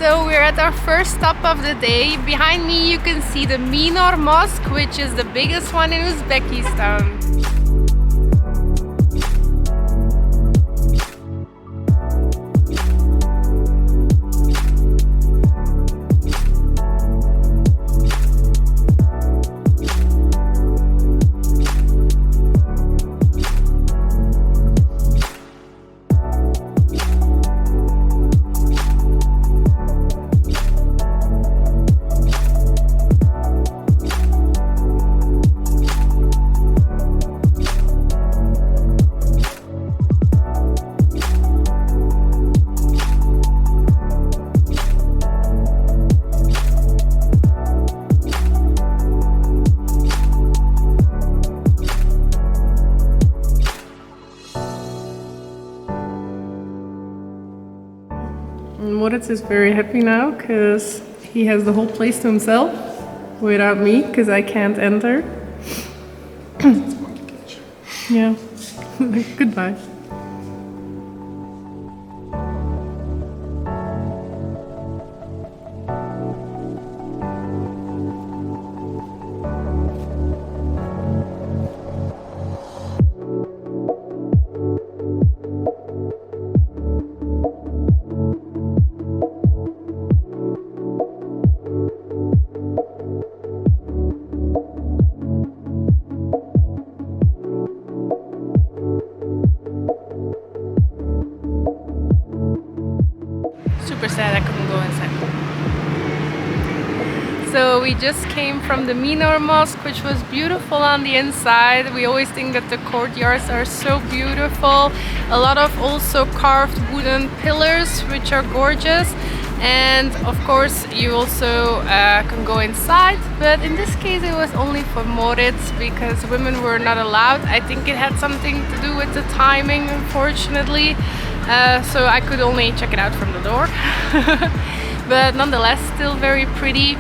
So we're at our first stop of the day. Behind me you can see the Minor Mosque, which is the biggest one in Uzbekistan. Moritz is very happy now because he has the whole place to himself without me because I can't enter. Yeah, goodbye. Super sad I couldn't go inside. So we just came from the Minor Mosque, which was beautiful on the inside. We always think that the courtyards are so beautiful. A lot of also carved wooden pillars, which are gorgeous. And of course you also can go inside, but in this case it was only for Moritz because women were not allowed. I think it had something to do with the timing, unfortunately. So I could only check it out from the door. But nonetheless, still very pretty.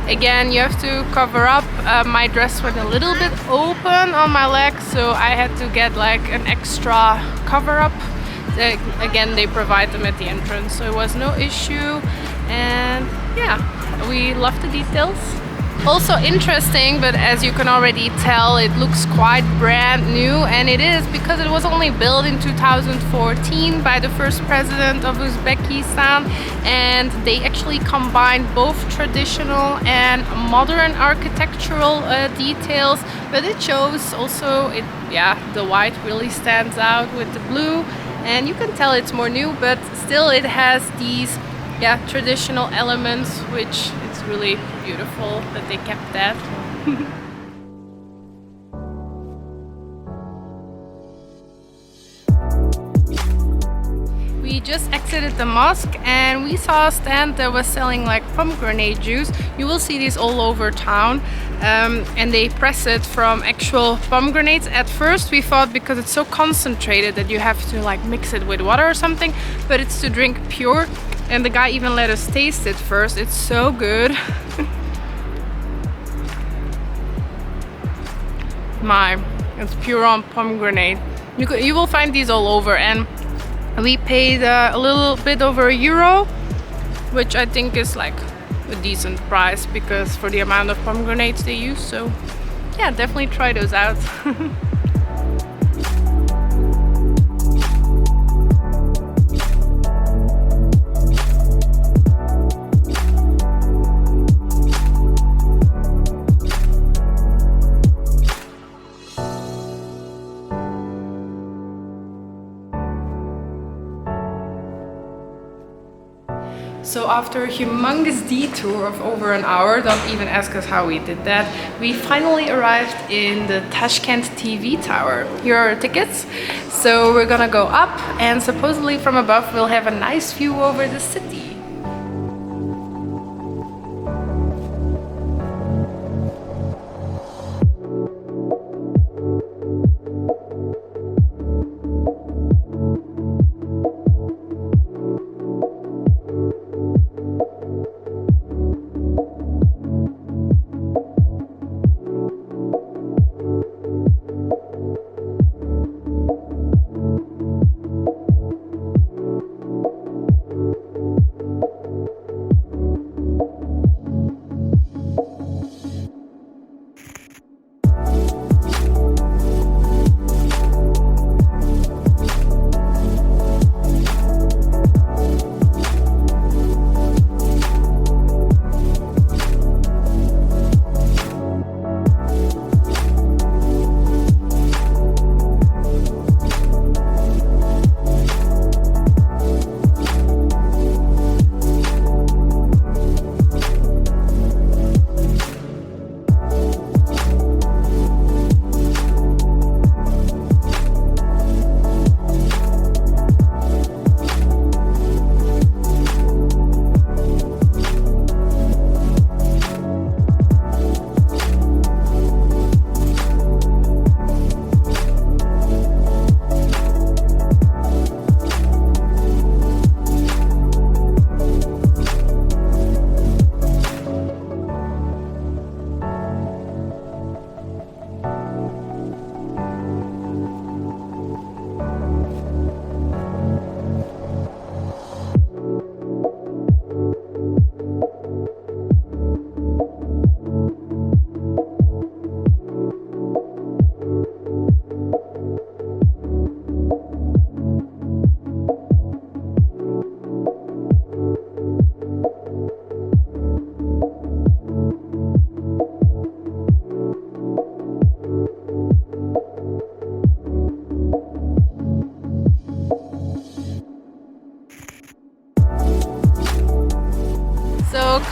Again, you have to cover up. My dress went a little bit open on my leg, so I had to get like an extra cover up. Again, they provide them at the entrance, so it was no issue. And yeah, we love the details. Also interesting, but as you can already tell, it looks quite brand new, and it is because it was only built in 2014 by the first president of Uzbekistan, and they actually combined both traditional and modern architectural details. But it shows also, the white really stands out with the blue, and you can tell it's more new, but still it has these traditional elements, which it's really beautiful that they kept that. We just exited the mosque and we saw a stand that was selling like pomegranate juice. You will see these all over town, and they press it from actual pomegranates. At first we thought because it's so concentrated that you have to like mix it with water or something, but it's to drink pure. And the guy even let us taste it first. It's so good. It's pure on pomegranate. You will find these all over, and we paid a little bit over €1, which I think is like a decent price because for the amount of pomegranates they use. So yeah, definitely try those out. So after a humongous detour of over an hour, don't even ask us how we did that, we finally arrived in the Tashkent TV Tower. Here are our tickets. So we're gonna go up, and supposedly from above we'll have a nice view over the city.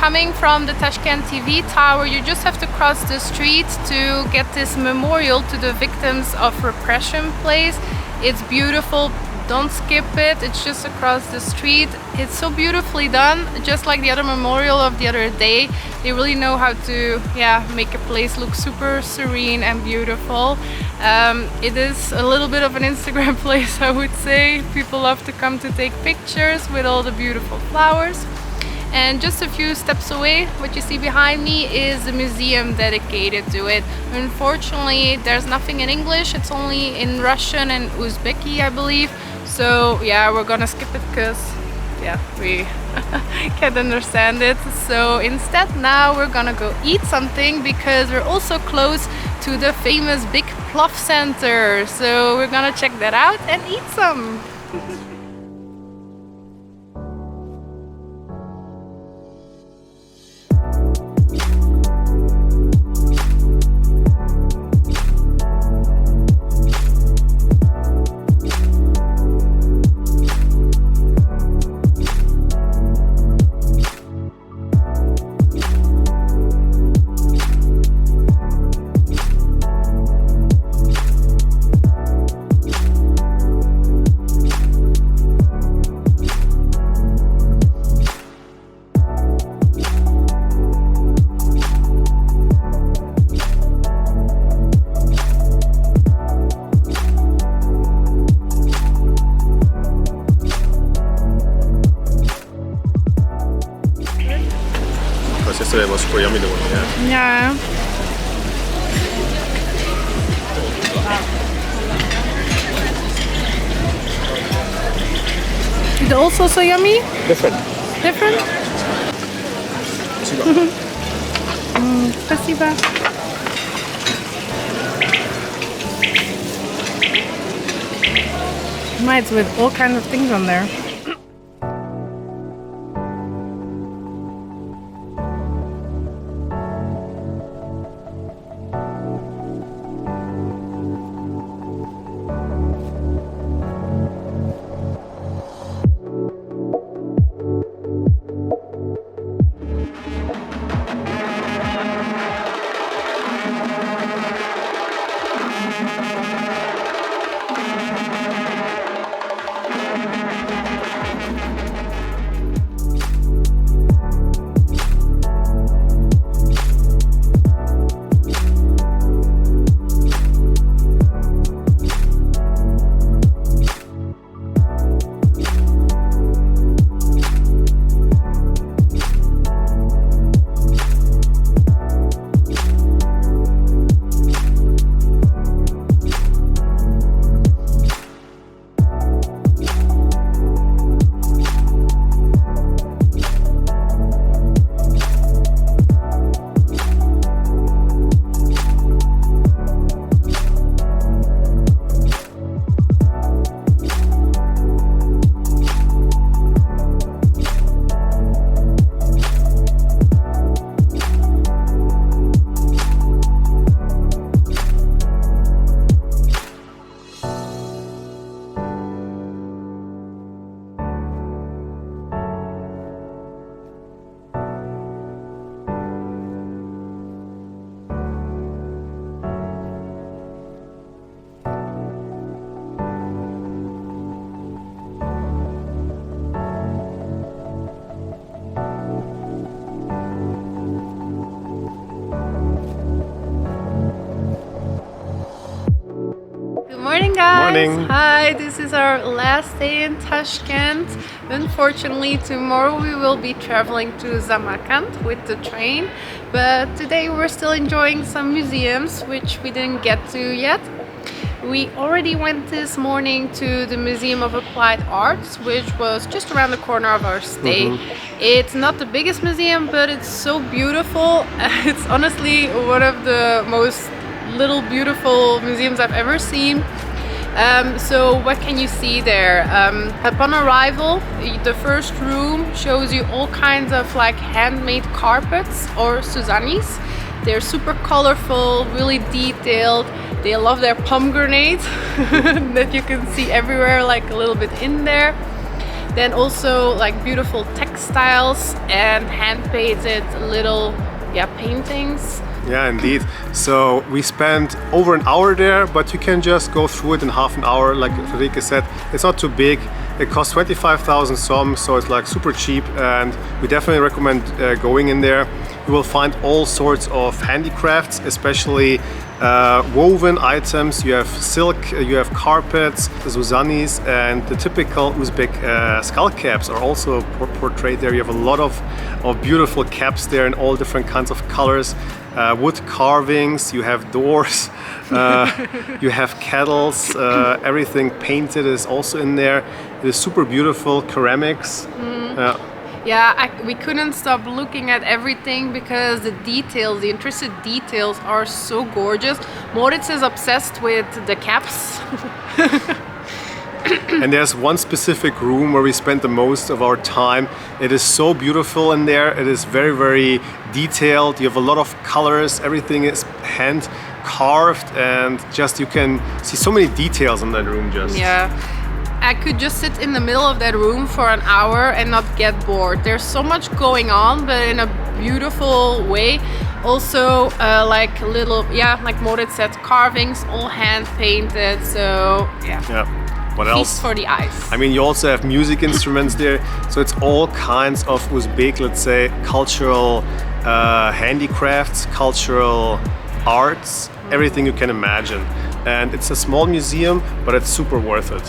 coming from the Tashkent TV Tower, you just have to cross the street to get this memorial to the victims of repression place. It's beautiful. Don't skip it. It's just across the street. It's so beautifully done, just like the other memorial of the other day. They really know how to, yeah, make a place look super serene and beautiful. It is a little bit of an Instagram place, I would say. People love to come to take pictures with all the beautiful flowers. And just a few steps away, what you see behind me is a museum dedicated to it. Unfortunately, there's nothing in English. It's only in Russian and Uzbeki, I believe. So yeah, we're gonna skip it because yeah, we can't understand it. So instead now we're gonna go eat something because we're also close to the famous big plov center. So we're gonna check that out and eat some. Yesterday was quite yummy, the one, yeah. Yeah. Is it also so yummy? Different. Different? Спасибо. It's with all kinds of things on there. Morning guys! Morning! Hi, this is our last day in Tashkent. Unfortunately, tomorrow we will be traveling to Samarkand with the train, but today we're still enjoying some museums which we didn't get to yet. We already went this morning to the Museum of Applied Arts, which was just around the corner of our stay. It's not the biggest museum, but it's so beautiful. It's honestly one of the most little beautiful museums I've ever seen. So what can you see there? Upon arrival, the first room shows you all kinds of like handmade carpets or Suzanis. They're super colorful, really detailed. They love their pomegranate that you can see everywhere, like a little bit in there. Then also like beautiful textiles and hand-painted little paintings. Yeah, indeed. So we spent over an hour there, but you can just go through it in half an hour. Like Frederica said, it's not too big. It costs 25,000 som, so it's like super cheap, and we definitely recommend going in there. You will find all sorts of handicrafts, especially woven items. You have silk, you have carpets, Zuzanis, and the typical Uzbek skull caps are also portrayed there. You have a lot of beautiful caps there in all different kinds of colors. Wood carvings, you have doors, you have kettles, everything painted is also in there. It is super beautiful, ceramics. We couldn't stop looking at everything because the details, the interested details are so gorgeous. Moritz is obsessed with the caps. And there's one specific room where we spent the most of our time. It is so beautiful in there. It is very, very detailed. You have a lot of colors. Everything is hand carved, and just you can see so many details in that room. I could just sit in the middle of that room for an hour and not get bored. There's so much going on, but in a beautiful way. Also, like Moritz said, carvings, all hand painted. So What else? Feast for the eyes. I mean, you also have music instruments there, so it's all kinds of Uzbek, let's say, cultural handicrafts, cultural arts, everything you can imagine. And it's a small museum, but it's super worth it.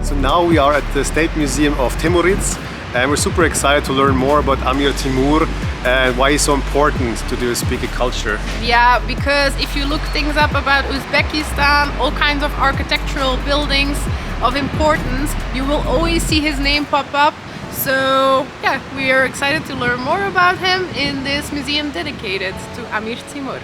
So now we are at the State Museum of Timurids, and we're super excited to learn more about Amir Timur and why he's so important to the Uzbek culture. Yeah, because if you look things up about Uzbekistan, all kinds of architectural buildings of importance, you will always see his name pop up. So we are excited to learn more about him in this museum dedicated to Amir Timur.